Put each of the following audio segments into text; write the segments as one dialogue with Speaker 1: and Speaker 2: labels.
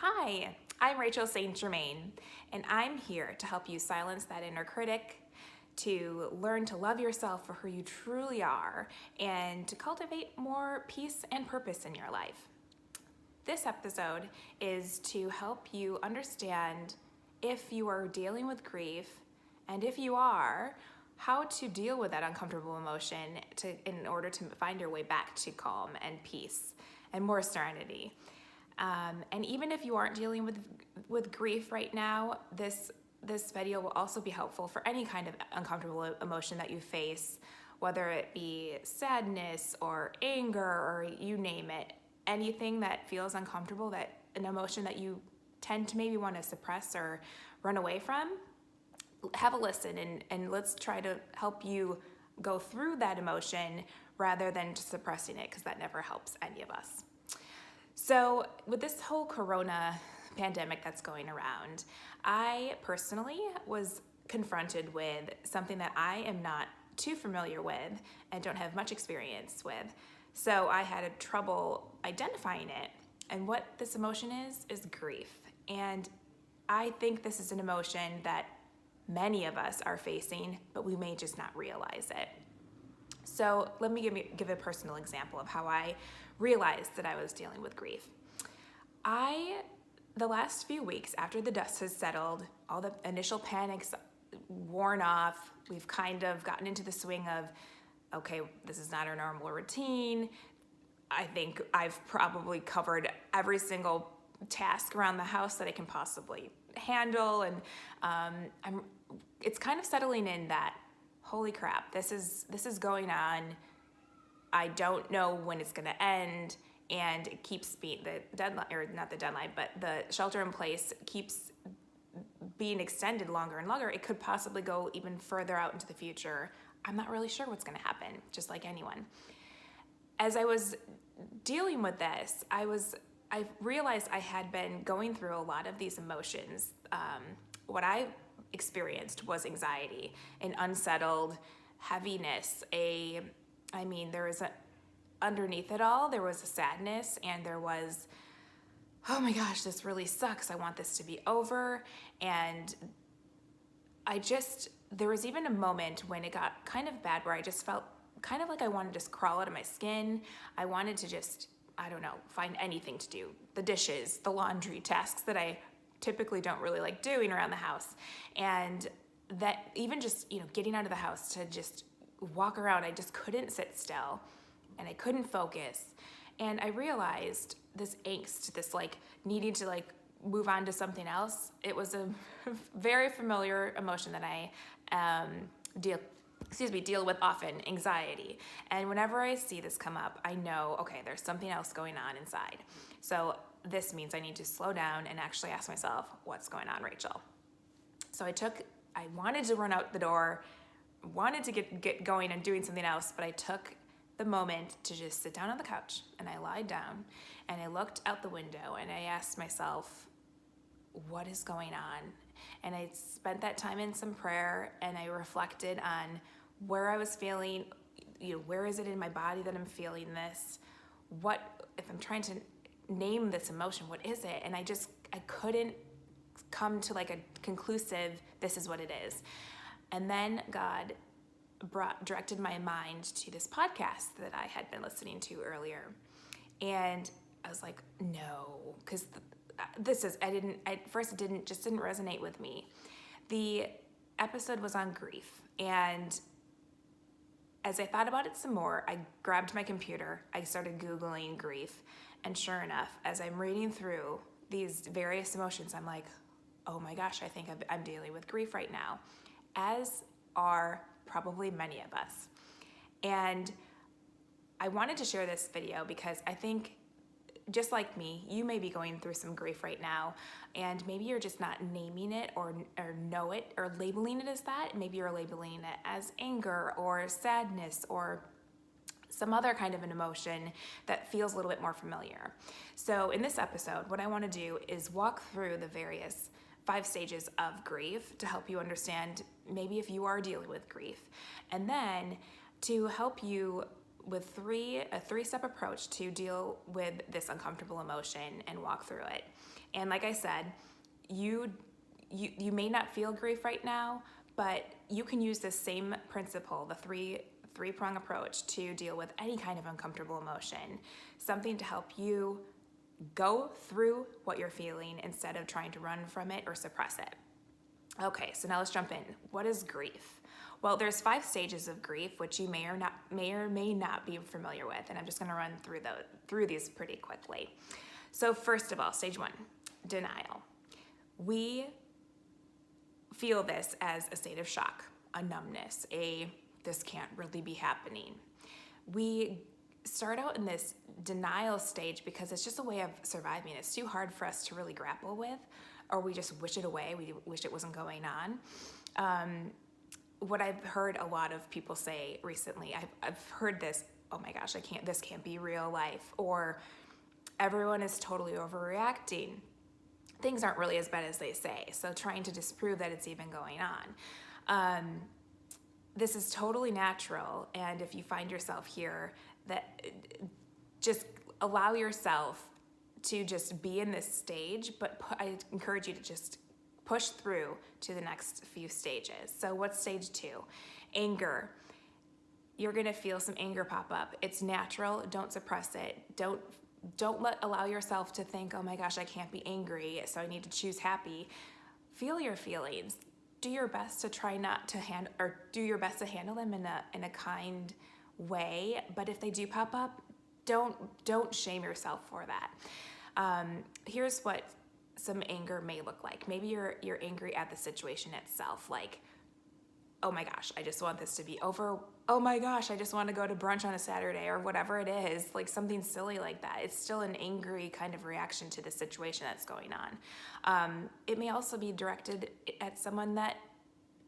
Speaker 1: Hi, I'm Rachel St. Germain, and I'm here to help you silence that inner critic, to learn to love yourself for who you truly are, and to cultivate more peace and purpose in your life. This episode is to help you understand if you are dealing with grief, and if you are, how to deal with that uncomfortable emotion in order to find your way back to calm and peace and more serenity. And even if you aren't dealing with grief right now, this video will also be helpful for any kind of uncomfortable emotion that you face, whether it be sadness or anger or you name it. Anything that feels uncomfortable, that an emotion that you tend to maybe want to suppress or run away from, have a listen and let's try to help you go through that emotion rather than just suppressing it, because that never helps any of us. So with this whole corona pandemic that's going around, I personally was confronted with something that I am not too familiar with and don't have much experience with. So I had trouble identifying it. And what this emotion is grief. And I think this is an emotion that many of us are facing, but we may just not realize it. So let me give a personal example of how I realized that I was dealing with grief. The last few weeks after the dust has settled, all the initial panic's worn off, we've kind of gotten into the swing of, okay, this is not our normal routine. I think I've probably covered every single task around the house that I can possibly handle, and it's kind of settling in that, holy crap, this is going on. I don't know when it's going to end, and it keeps being the deadline, or not the deadline, but the shelter in place keeps being extended longer and longer. It could possibly go even further out into the future. I'm not really sure what's going to happen, just like anyone. As I was dealing with this, I realized I had been going through a lot of these emotions. What I experienced was anxiety, an unsettled heaviness, underneath it all, there was a sadness, and there was, oh my gosh, this really sucks. I want this to be over. And there was even a moment when it got kind of bad where I just felt kind of like I wanted to just crawl out of my skin. I wanted to just, find anything to do. The dishes, the laundry, tasks that I typically don't really like doing around the house. And that even just, getting out of the house to just walk around, I just couldn't sit still and I couldn't focus. And I realized this angst, this needing to move on to something else. It was a very familiar emotion that I deal with often, anxiety. And whenever I see this come up, I know, okay, there's something else going on inside. So this means I need to slow down and actually ask myself, what's going on, Rachel? So I wanted to run out the door, wanted to get going and doing something else, but I took the moment to just sit down on the couch, and I lied down and I looked out the window and I asked myself, what is going on? And I spent that time in some prayer, and I reflected on where I was feeling, where is it in my body that I'm feeling this? If I'm trying to name this emotion, what is it? And I couldn't come to a conclusive, this is what it is. And then God directed my mind to this podcast that I had been listening to earlier. And I was like, no, because at first it didn't resonate with me. The episode was on grief, and as I thought about it some more, I grabbed my computer, I started Googling grief, and sure enough, as I'm reading through these various emotions, I'm like, oh my gosh, I think I'm dealing with grief right now, as are probably many of us. And I wanted to share this video because I think, just like me, you may be going through some grief right now, and maybe you're just not naming it or know it or labeling it as that. Maybe you're labeling it as anger or sadness or some other kind of an emotion that feels a little bit more familiar. So in this episode, what I want to do is walk through the various 5 stages of grief to help you understand maybe if you are dealing with grief, and then to help you with a three-step approach to deal with this uncomfortable emotion and walk through it. And like I said, you may not feel grief right now, but you can use this same principle, the three-prong approach, to deal with any kind of uncomfortable emotion. Something to help you go through what you're feeling instead of trying to run from it or suppress it. Okay, so now let's jump in. What is grief? Well, there's 5 stages of grief, which you may or may not be familiar with, and I'm just going to run through these pretty quickly. So first of all, stage 1, denial. We feel this as a state of shock, a numbness, this can't really be happening. We start out in this denial stage because it's just a way of surviving. It's too hard for us to really grapple with, or we just wish it away. We wish it wasn't going on. What I've heard a lot of people say recently, I've heard this, oh my gosh, this can't be real life, or everyone is totally overreacting. Things aren't really as bad as they say. So trying to disprove that it's even going on. This is totally natural. And if you find yourself here, that just allow yourself to just be in this stage, but I encourage you to just push through to the next few stages. So what's stage 2? Anger. You're gonna feel some anger pop up. It's natural, don't suppress it. Don't allow yourself to think, oh my gosh, I can't be angry, so I need to choose happy. Feel your feelings. Do your best to try not to do your best to handle them in a kind way. But if they do pop up, don't shame yourself for that. Here's what some anger may look like. Maybe you're angry at the situation itself, like, oh my gosh, I just want this to be over. Oh my gosh, I just want to go to brunch on a Saturday, or whatever it is, like something silly like that. It's still an angry kind of reaction to the situation that's going on. It may also be directed at someone that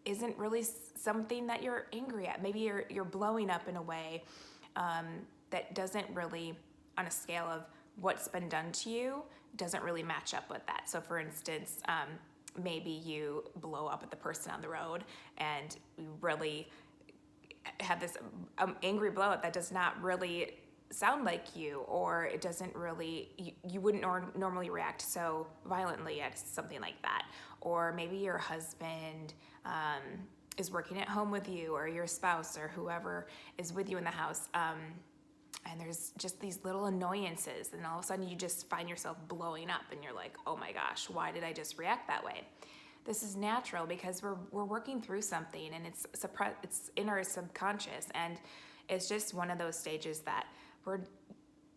Speaker 1: isn't really something that you're angry at. Maybe you're blowing up in a way that doesn't really, on a scale of what's been done to you, doesn't really match up with that. So for instance, maybe you blow up at the person on the road and you really have this angry blow up that does not really sound like you, or it doesn't really, you wouldn't normally react so violently at something like that. Or maybe your husband is working at home with you, or your spouse, or whoever is with you in the house, and there's just these little annoyances, and all of a sudden you just find yourself blowing up and you're like, oh my gosh, why did I just react that way? This is natural because we're working through something, and it's in our subconscious, and it's just one of those stages that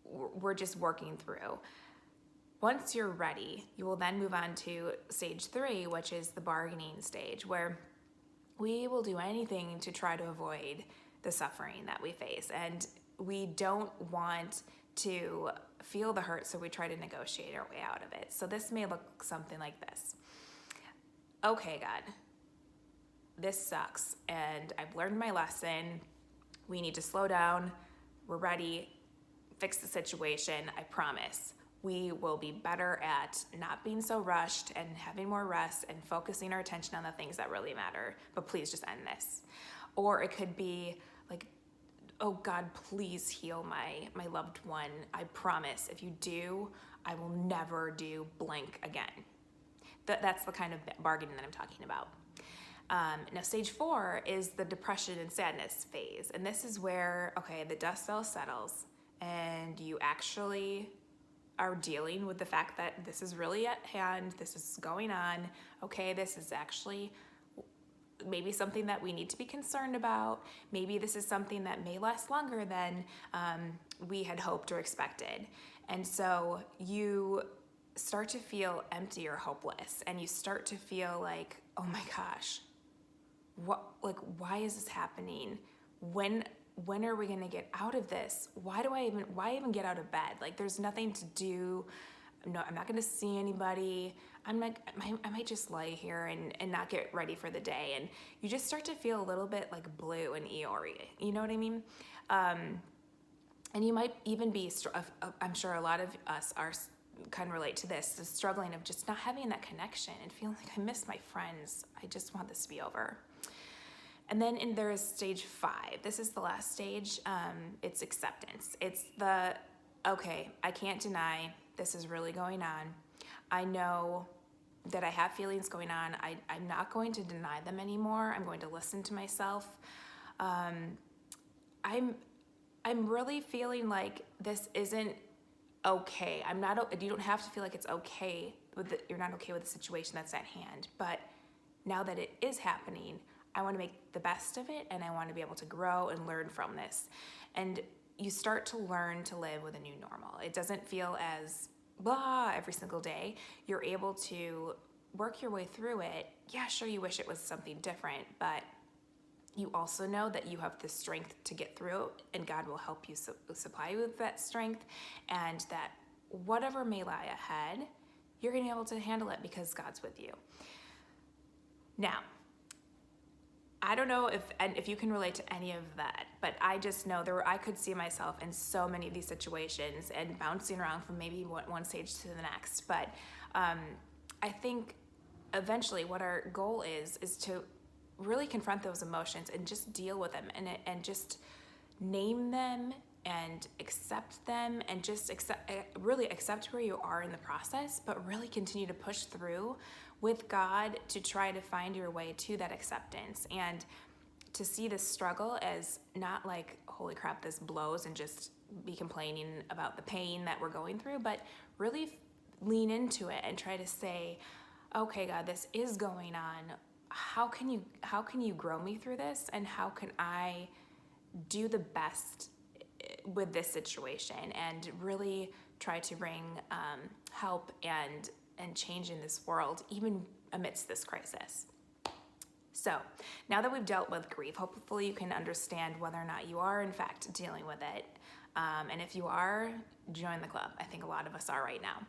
Speaker 1: we're just working through. Once you're ready, you will then move on to stage 3, which is the bargaining stage, where we will do anything to try to avoid the suffering that we face. And we don't want to feel the hurt, so we try to negotiate our way out of it. So this may look something like this. Okay, God, this sucks, and I've learned my lesson. We need to slow down. We're ready. Fix the situation. I promise. We will be better at not being so rushed and having more rest and focusing our attention on the things that really matter. But please just end this. Or it could be like, oh God, please heal my loved one. I promise if you do, I will never do blank again. That's the kind of bargaining that I'm talking about. Now, stage 4 is the depression and sadness phase. And this is where, okay, the dust all settles and you actually are dealing with the fact that this is really at hand, this is going on, okay, this is actually maybe something that we need to be concerned about. Maybe this is something that may last longer than we had hoped or expected. And so you start to feel empty or hopeless, and you start to feel like, oh my gosh, why is this happening? When are we gonna get out of this? Why even get out of bed? Like, there's nothing to do. No, I'm not gonna see anybody. I might just lay here and not get ready for the day. And you just start to feel a little bit like blue and Eeyore, you know what I mean? And you might even be, I'm sure a lot of us can relate to this, the struggling of just not having that connection and feeling like I miss my friends. I just want this to be over. And then there is stage 5. This is the last stage. It's acceptance. It's okay, I can't deny this is really going on. I know that I have feelings going on. I'm not going to deny them anymore. I'm going to listen to myself. I'm really feeling like this isn't okay. You don't have to feel like it's okay you're not okay with the situation that's at hand. But now that it is happening, I want to make the best of it, and I want to be able to grow and learn from this. And you start to learn to live with a new normal. It doesn't feel as blah every single day. You're able to work your way through it. Yeah, sure, you wish it was something different, but you also know that you have the strength to get through, and God will help you supply you with that strength, and that whatever may lie ahead, you're going to be able to handle it because God's with you. Now, I don't know if you can relate to any of that, but I just know I could see myself in so many of these situations and bouncing around from maybe one stage to the next. But I think eventually what our goal is to really confront those emotions and just deal with them and just name them and accept them, and just really accept where you are in the process, but really continue to push through with God to try to find your way to that acceptance, and to see this struggle as not like, holy crap, this blows, and just be complaining about the pain that we're going through, but really lean into it and try to say, okay, God, this is going on. How can you grow me through this, and how can I do the best with this situation, and really try to bring help and change in this world, even amidst this crisis. So now that we've dealt with grief, hopefully you can understand whether or not you are in fact dealing with it. And if you are, join the club. I think a lot of us are right now.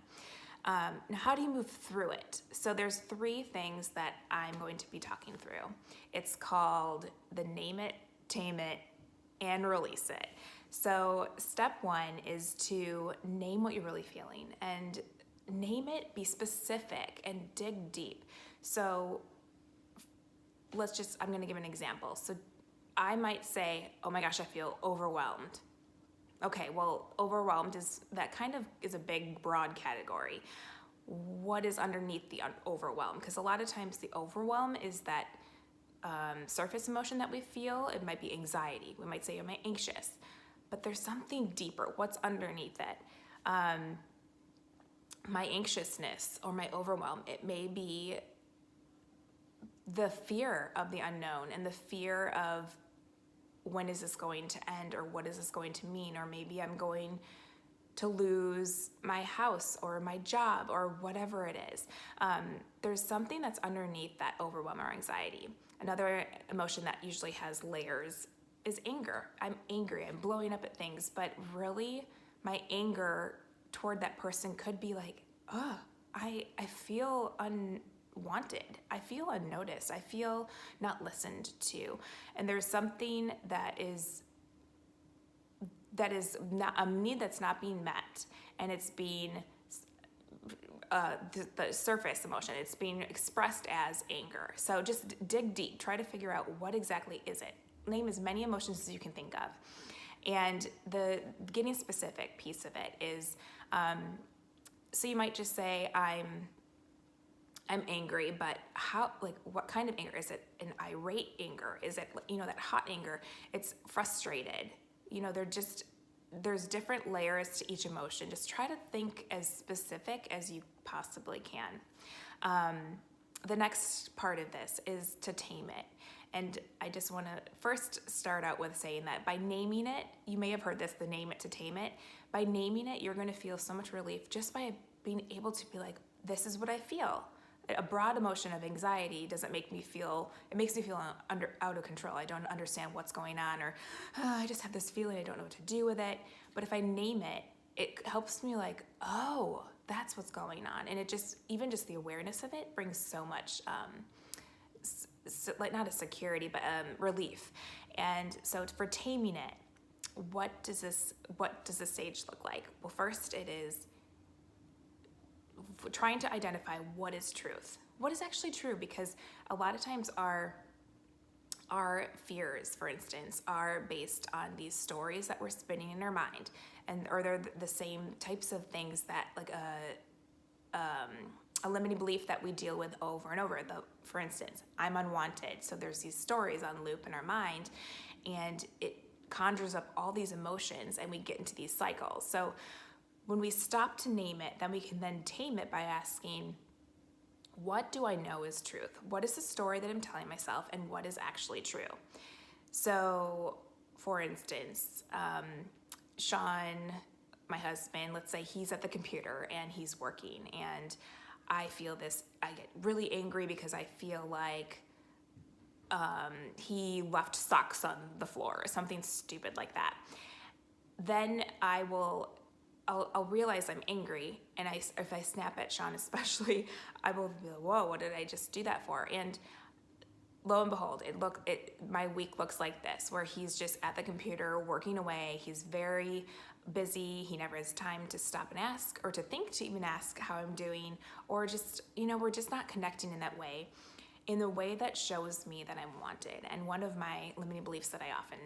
Speaker 1: Now, how do you move through it? So there's 3 things that I'm going to be talking through. It's called the name it, tame it, and release it. So step 1 is to name what you're really feeling, and name it, be specific, and dig deep. So I'm going to give an example. So I might say, oh my gosh, I feel overwhelmed. Okay, well, overwhelmed is a big, broad category. What is underneath the overwhelm? Because a lot of times the overwhelm is that surface emotion that we feel. It might be anxiety. We might say, am I anxious? But there's something deeper. What's underneath it? My anxiousness or my overwhelm, it may be the fear of the unknown and the fear of, when is this going to end, or what is this going to mean? Or maybe I'm going to lose my house or my job or whatever it is. There's something that's underneath that overwhelm or anxiety. Another emotion that usually has layers is anger. I'm angry, I'm blowing up at things, but really my anger toward that person could be like, I feel unwanted. I feel unnoticed. I feel not listened to. And there's something that is not a need that's not being met, and it's being the surface emotion. It's being expressed as anger. So just dig deep. Try to figure out what exactly is it. Name as many emotions as you can think of. And the getting specific piece of it is, so you might just say, I'm angry, but what kind of anger? Is it an irate anger? Is it, that hot anger? It's frustrated. There's different layers to each emotion. Just try to think as specific as you possibly can. The next part of this is to tame it. And I just want to first start out with saying that by naming it, you may have heard this, the name it to tame it. By naming it, you're going to feel so much relief just by being able to be like, this is what I feel. A broad emotion of anxiety doesn't make me feel, it makes me feel out of control. I don't understand what's going on, or I just have this feeling, I don't know what to do with it. But if I name it, it helps me like, oh, that's what's going on. And it even just the awareness of it brings so much, not a security, but relief. And so for taming it, what does this stage look like? Well, first it is trying to identify what is truth. What is actually true? Because a lot of times our our fears, for instance, are based on these stories that we're spinning in our mind, and or they're the same types of things that like a limiting belief that we deal with over and over. For instance, I'm unwanted. So there's these stories on loop in our mind, and it conjures up all these emotions, and we get into these cycles. So when we stop to name it, then we can then tame it by asking, what do I know is truth? What is the story that I'm telling myself, and what is actually true? So, for instance, Sean, my husband, let's say he's at the computer and he's working, and I get really angry because I feel like he left socks on the floor or something stupid like that. Then I'll realize I'm angry, and if I snap at Sean especially, I will be like, whoa, what did I just do that for? And lo and behold, my week looks like this, where he's just at the computer working away. He's very busy. He never has time to stop and ask, or to think to even ask how I'm doing, or just, we're just not connecting in that way, in the way that shows me that I'm wanted. And one of my limiting beliefs that I often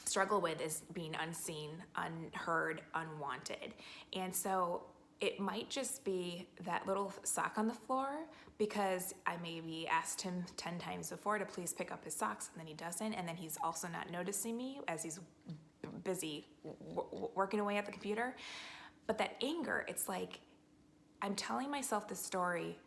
Speaker 1: struggle with is being unseen, unheard, unwanted. And so it might just be that little sock on the floor, because I maybe asked him 10 times before to please pick up his socks, and then he doesn't, and then he's also not noticing me as he's busy working away at the computer. But that anger, it's like I'm telling myself the story,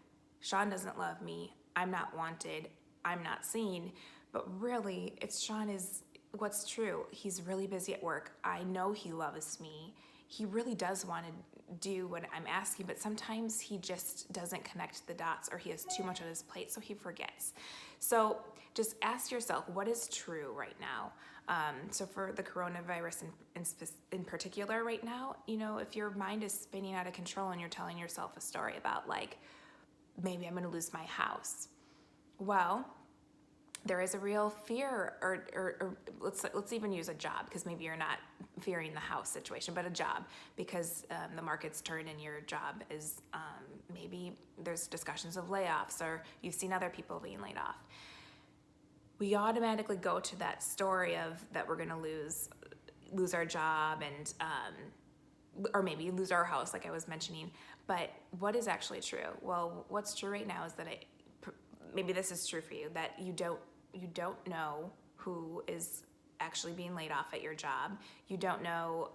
Speaker 1: Sean doesn't love me, I'm not wanted, I'm not seen, but really Sean is what's true. He's really busy at work. I know he loves me. He really does want to do what I'm asking, but sometimes he just doesn't connect the dots, or he has too much on his plate, so he forgets. So just ask yourself, what is true right now? So for the coronavirus in particular right now, if your mind is spinning out of control and you're telling yourself a story about, like, maybe I'm going to lose my house. Well, there is a real fear, or let's even use a job, because maybe you're not fearing the house situation, but a job, because the market's turned and your job is maybe there's discussions of layoffs, or you've seen other people being laid off. We automatically go to that story of that we're going to lose our job, and or maybe lose our house, like I was mentioning. But what is actually true? Well, what's true right now is that maybe this is true for you, that you don't know who is actually being laid off at your job. You don't know,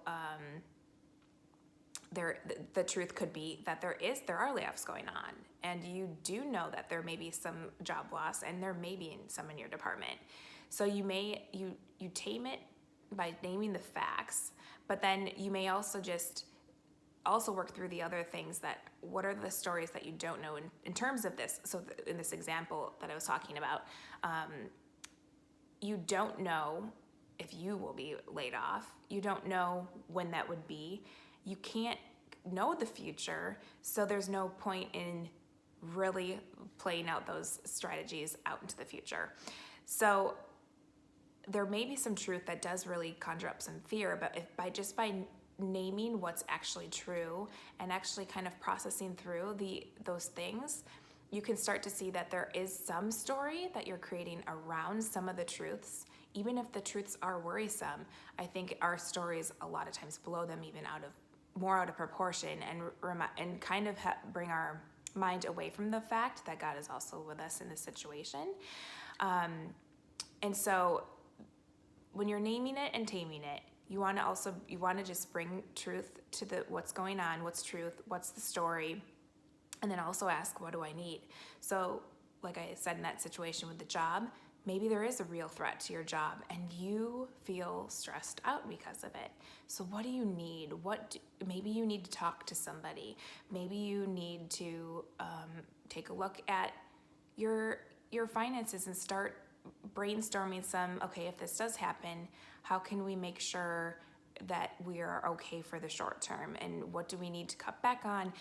Speaker 1: the truth could be that there are layoffs going on, and you do know that there may be some job loss, and there may be some in your department. So you tame it by naming the facts, but then you may also work through the other things. That what are the stories that you don't know in terms of this? So in this example that I was talking about, you don't know if you will be laid off. You don't know when that would be. You can't know the future, so there's no point in really playing out those strategies out into the future. So there may be some truth that does really conjure up some fear, but by naming what's actually true and actually kind of processing through those things, you can start to see that there is some story that you're creating around some of the truths. Even if the truths are worrisome, I think our stories a lot of times blow them even more out of proportion, and kind of bring our mind away from the fact that God is also with us in this situation. And so when you're naming it and taming it, you want to just bring truth to what's going on, what's truth, what's the story, and then also ask, what do I need? So like I said, in that situation with the job, maybe there is a real threat to your job and you feel stressed out because of it. So what do you need? Maybe you need to talk to somebody. Maybe you need to take a look at your finances and start brainstorming okay, if this does happen, how can we make sure that we are okay for the short term, and what do we need to cut back on?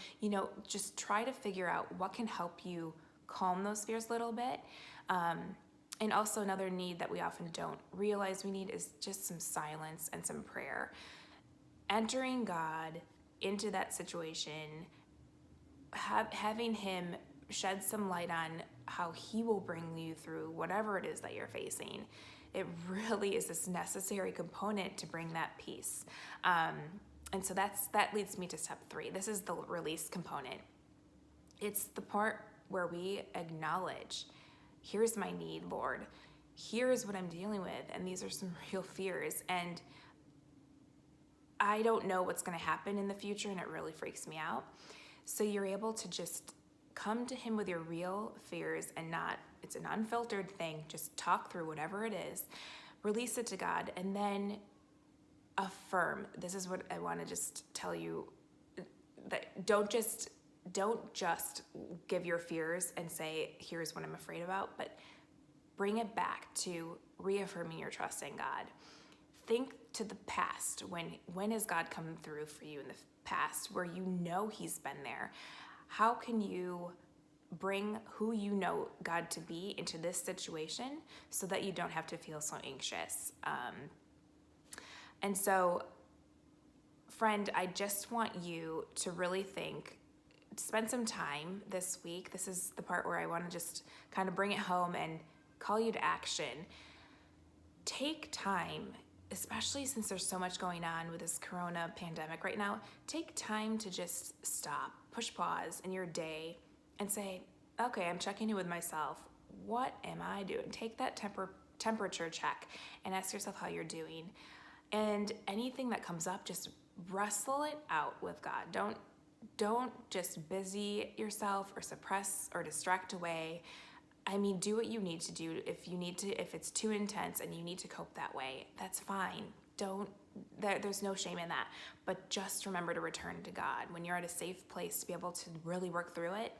Speaker 1: Just try to figure out what can help you calm those fears a little bit. And also another need that we often don't realize we need is just some silence and some prayer. Entering God into that situation, having Him shed some light on how he will bring you through whatever it is that you're facing. It really is this necessary component to bring that peace. And so that leads me to step 3. This is the release component. It's the part where we acknowledge, here's my need, Lord. Here's what I'm dealing with, and these are some real fears. And I don't know what's going to happen in the future, and it really freaks me out. So you're able to just come to him with your real fears, and it's an unfiltered thing. Just talk through whatever it is, release it to God, and then affirm. This is what I want to just tell you, that don't just give your fears and say, here's what I'm afraid about, but bring it back to reaffirming your trust in God. Think to the past. When has God come through for you in the past where you know he's been there? How can you bring who you know God to be into this situation so that you don't have to feel so anxious? And so, friend, I just want you to really spend some time this week. This is the part where I want to just kind of bring it home and call you to action. Take time, especially since there's so much going on with this corona pandemic right now, take time to just stop, push pause in your day and say, okay, I'm checking in with myself. What am I doing? Take that temperature check and ask yourself how you're doing. And anything that comes up, just wrestle it out with God. Don't just busy yourself or suppress or distract away. I mean, do what you need to do. If it's too intense and you need to cope that way, that's fine. There's no shame in that. But just remember to return to God. When you're at a safe place to be able to really work through it,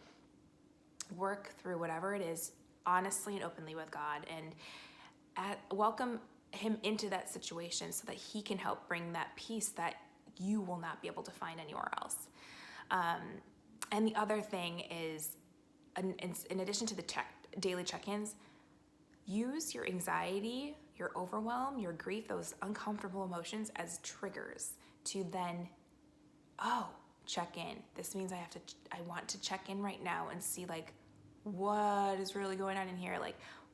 Speaker 1: work through whatever it is, honestly and openly with God, and welcome him into that situation so that he can help bring that peace that you will not be able to find anywhere else. And the other thing is, in addition to the daily check-ins, use your anxiety, your overwhelm, your grief, those uncomfortable emotions as triggers to then, check in. This means I want to check in right now and see what is really going on in here.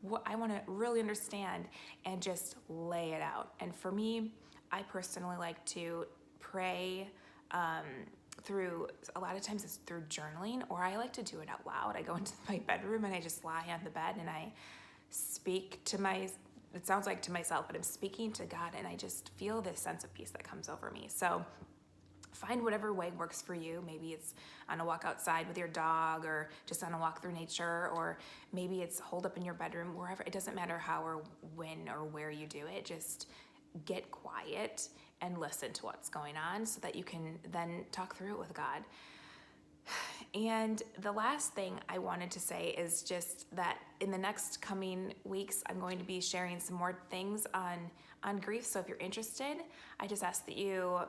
Speaker 1: What I want to really understand and just lay it out. And for me, I personally like to pray through, a lot of times it's through journaling, or I like to do it out loud. I go into my bedroom and I just lie on the bed and I speak it sounds like to myself, but I'm speaking to God, and I just feel this sense of peace that comes over me. So find whatever way works for you. Maybe it's on a walk outside with your dog, or just on a walk through nature, or maybe it's holed up in your bedroom, wherever. It doesn't matter how or when or where you do it. Just get quiet and listen to what's going on so that you can then talk through it with God. And the last thing I wanted to say is just that in the next coming weeks, I'm going to be sharing some more things on grief. So if you're interested, I just ask that you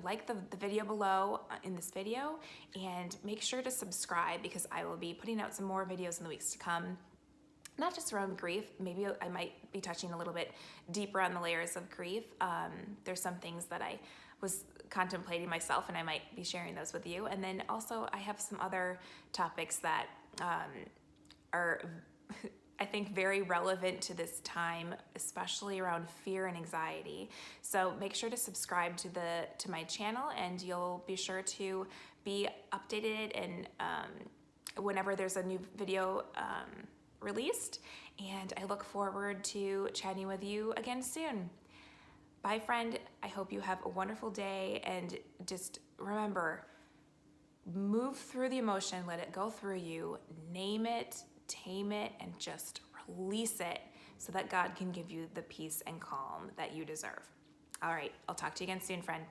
Speaker 1: like the video below in this video, and make sure to subscribe, because I will be putting out some more videos in the weeks to come. Not just around grief, maybe I might be touching a little bit deeper on the layers of grief. There's some things that I was contemplating myself, and I might be sharing those with you. And then also I have some other topics that are, I think, very relevant to this time, especially around fear and anxiety. So make sure to subscribe to my channel, and you'll be sure to be updated and whenever there's a new video released. And I look forward to chatting with you again soon. Bye, friend. I hope you have a wonderful day, and just remember, move through the emotion, let it go through you, name it, tame it, and just release it so that God can give you the peace and calm that you deserve. All right, I'll talk to you again soon, friend.